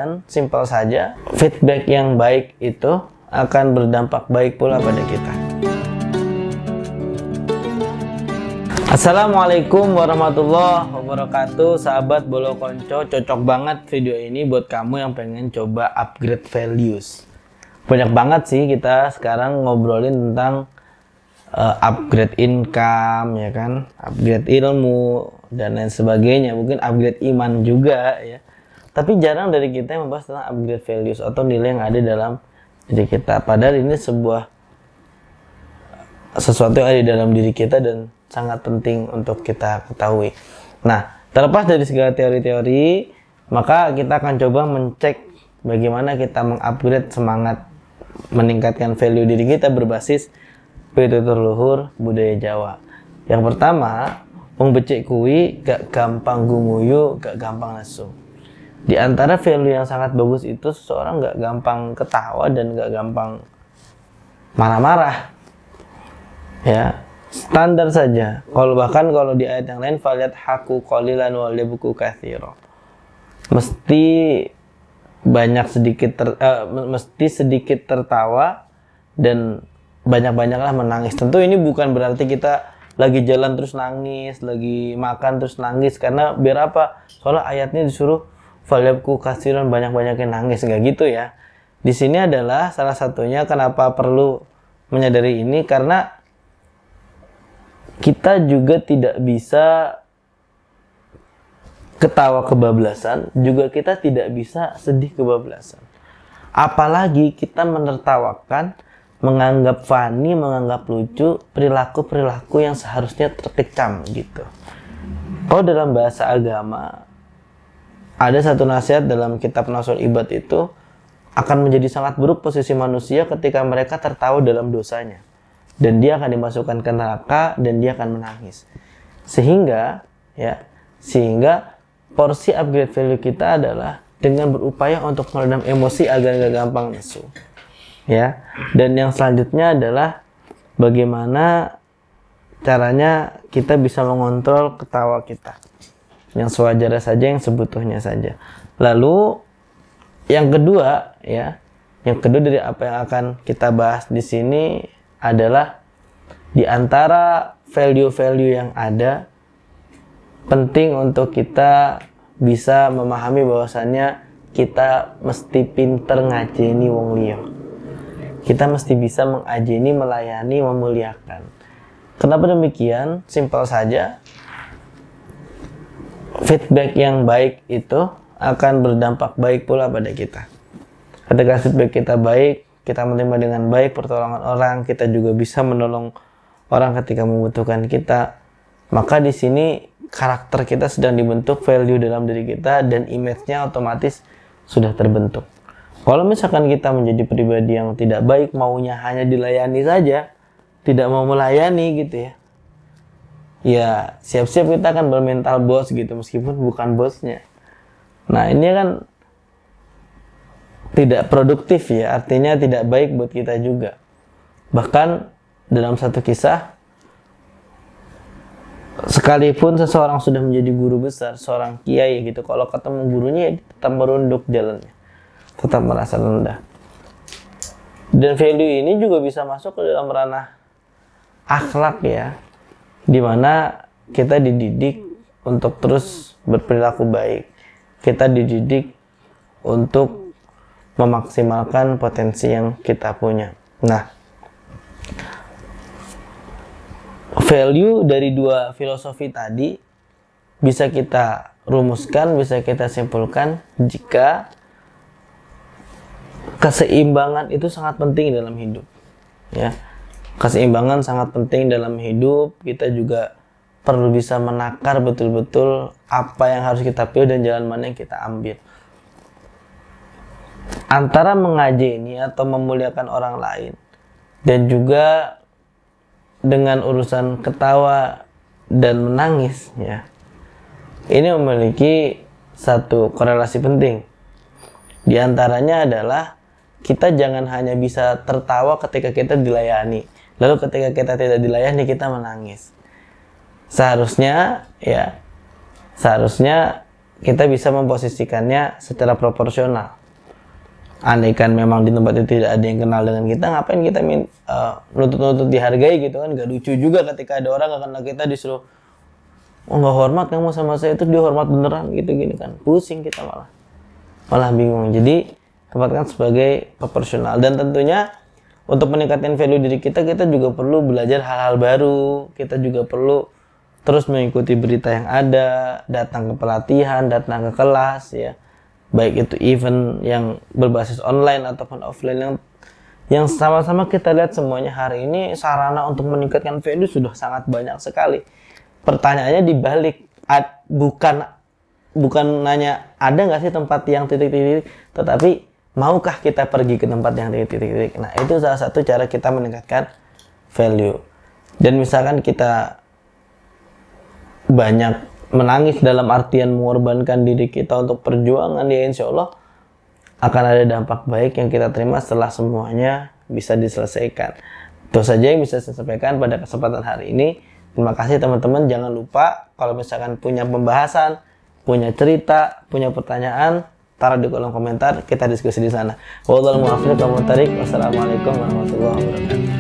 Simpel saja, feedback yang baik itu akan berdampak baik pula pada kita. Assalamualaikum warahmatullahi wabarakatuh. Sahabat Bolo Konco, cocok banget video ini buat kamu yang pengen coba upgrade values. Banyak banget sih kita sekarang ngobrolin tentang upgrade income, ya kan, upgrade ilmu dan lain sebagainya, mungkin upgrade iman juga ya. Tapi jarang dari kita yang membahas tentang upgrade values atau nilai yang ada dalam diri kita. Padahal ini sesuatu yang ada di dalam diri kita dan sangat penting untuk kita ketahui. Nah, terlepas dari segala teori-teori, maka kita akan coba mencek bagaimana kita mengupgrade semangat meningkatkan value diri kita berbasis pitutur luhur budaya Jawa. Yang pertama, wong becik kuwi gak gampang gumuyu, gak gampang nesu. Di antara value yang sangat bagus itu seseorang gak gampang ketawa dan gak gampang marah-marah. Ya, standar saja. Bahkan kalau di ayat yang lain, faliat haku qalilan wal yabku katsira. Mesti sedikit tertawa dan banyak-banyaklah menangis. Tentu ini bukan berarti kita lagi jalan terus nangis, lagi makan terus nangis, karena biar apa? Soalnya ayatnya disuruh falyabku katsiran, banyak-banyakin nangis, nggak gitu ya. Di sini adalah salah satunya kenapa perlu menyadari ini, karena kita juga tidak bisa ketawa kebablasan, juga kita tidak bisa sedih kebablasan. Apalagi kita menertawakan, menganggap funny, menganggap lucu perilaku-perilaku yang seharusnya terkecam gitu. Kalau dalam bahasa agama ada satu nasihat dalam kitab Nasul Ibad itu, akan menjadi sangat buruk posisi manusia ketika mereka tertawa dalam dosanya, dan dia akan dimasukkan ke neraka dan dia akan menangis. Sehingga porsi upgrade value kita adalah dengan berupaya untuk meredam emosi agar gak gampang nesu. Ya, dan yang selanjutnya adalah bagaimana caranya kita bisa mengontrol ketawa kita, yang sewajarnya saja, yang sebutuhnya saja. Lalu yang kedua dari apa yang akan kita bahas di sini adalah di antara value-value yang ada, penting untuk kita bisa memahami bahwasannya kita mesti pinter ngajeni wong liya. Kita mesti bisa mengajeni, melayani, memuliakan. Kenapa demikian? Simpel saja. Feedback yang baik itu akan berdampak baik pula pada kita. Ketika feedback kita baik, kita menerima dengan baik pertolongan orang, kita juga bisa menolong orang ketika membutuhkan kita. Maka di sini karakter kita sedang dibentuk, value dalam diri kita, dan image-nya otomatis sudah terbentuk. Kalau misalkan kita menjadi pribadi yang tidak baik, maunya hanya dilayani saja, tidak mau melayani gitu ya, siap-siap kita akan bermental bos gitu, meskipun bukan bosnya. Nah, ini kan tidak produktif ya, artinya tidak baik buat kita juga. Bahkan dalam satu kisah, sekalipun seseorang sudah menjadi guru besar, seorang kiai gitu, kalau ketemu gurunya ya tetap merunduk jalannya, tetap merasa rendah. Dan value ini juga bisa masuk ke dalam ranah akhlak ya, dimana kita dididik untuk terus berperilaku baik, kita dididik untuk memaksimalkan potensi yang kita punya. Nah, value dari dua filosofi tadi bisa kita rumuskan, bisa kita simpulkan jika keseimbangan itu sangat penting dalam hidup ya. Keseimbangan sangat penting dalam hidup. Kita juga perlu bisa menakar betul-betul apa yang harus kita pilih dan jalan mana yang kita ambil. Antara mengajeni atau memuliakan orang lain dan juga dengan urusan ketawa dan menangis ya, ini memiliki satu korelasi penting. Di antaranya adalah kita jangan hanya bisa tertawa ketika kita dilayani, lalu ketika kita tidak dilayani kita menangis. Seharusnya kita bisa memposisikannya secara proporsional. Andaikan memang di tempat itu tidak ada yang kenal dengan kita, ngapain kita nuntut dihargai gitu kan? Gak lucu juga ketika ada orang gak kenal kita disuruh, oh nggak hormat kamu sama saya, itu dia hormat beneran gitu gini kan, pusing kita malah bingung. Jadi tempatkan sebagai proporsional. Dan tentunya untuk meningkatkan value diri kita juga perlu belajar hal-hal baru. Kita juga perlu terus mengikuti berita yang ada, datang ke pelatihan, datang ke kelas ya, baik itu event yang berbasis online ataupun offline, yang sama-sama kita lihat semuanya hari ini sarana untuk meningkatkan value sudah sangat banyak sekali. Pertanyaannya dibalik, bukan nanya ada nggak sih tempat yang titik-titik, tetapi maukah kita pergi ke tempat yang titik-titik. Nah, itu salah satu cara kita meningkatkan value. Dan misalkan kita banyak menangis dalam artian mengorbankan diri kita untuk perjuangan, ya insya Allah akan ada dampak baik yang kita terima setelah semuanya bisa diselesaikan. Itu saja yang bisa saya sampaikan pada kesempatan hari ini. Terima kasih teman-teman. Jangan lupa kalau misalkan punya pembahasan, punya cerita, punya pertanyaan, taruh di kolom komentar, kita diskusi di sana. Wassalamualaikum warahmatullahi wabarakatuh.